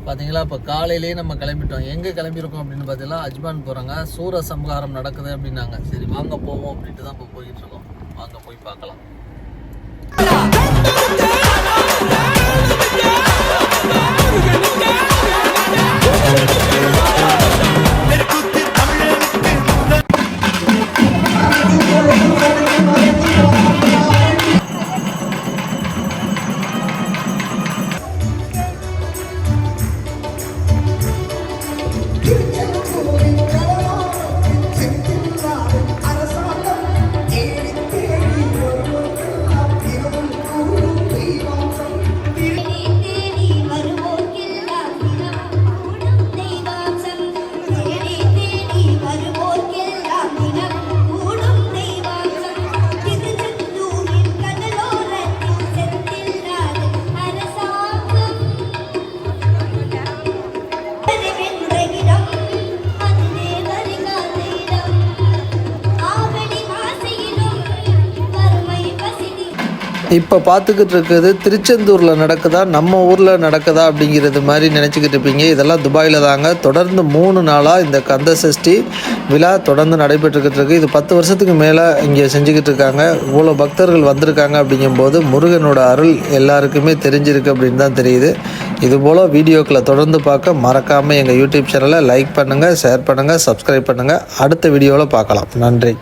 பார்த்தீங்களா இப்போ காலையிலேயே நம்ம கிளம்பிட்டோம். எங்கே கிளம்பியிருக்கோம் அப்படின்னு பார்த்தீங்கன்னா அஜ்மான் போகிறாங்க. சூரசம்ஹாரம் நடக்குது அப்படின்னாங்க. சரி வாங்க போவோம் அப்படின்ட்டு தான் இப்போ போய்கிட்டு இருக்கோம். வாங்க போய் பார்க்கலாம். இப்போ பார்த்துக்கிட்டு இருக்கிறது திருச்செந்தூரில் நடக்குதா நம்ம ஊரில் நடக்குதா அப்படிங்கிறது மாதிரி நினச்சிக்கிட்டு இருப்பீங்க. இதெல்லாம் துபாயில் தாங்க. தொடர்ந்து 3 நாளாக இந்த கந்த சஷ்டி விழா தொடர்ந்து நடைபெற்றுக்கிட்டு இருக்குது. இது 10 வருஷத்துக்கு மேலே இங்கே செஞ்சுக்கிட்டு இருக்காங்க. இவ்வளோ பக்தர்கள் வந்திருக்காங்க அப்படிங்கும்போது முருகனோட அருள் எல்லாருக்குமே தெரிஞ்சிருக்கு அப்படின்னு தான் தெரியுது. இதுபோல் வீடியோக்களை தொடர்ந்து பார்க்க மறக்காமல் எங்கள் யூடியூப் சேனலை லைக் பண்ணுங்கள், ஷேர் பண்ணுங்கள், சப்ஸ்கிரைப் பண்ணுங்கள். அடுத்த வீடியோவில் பார்க்கலாம். நன்றி.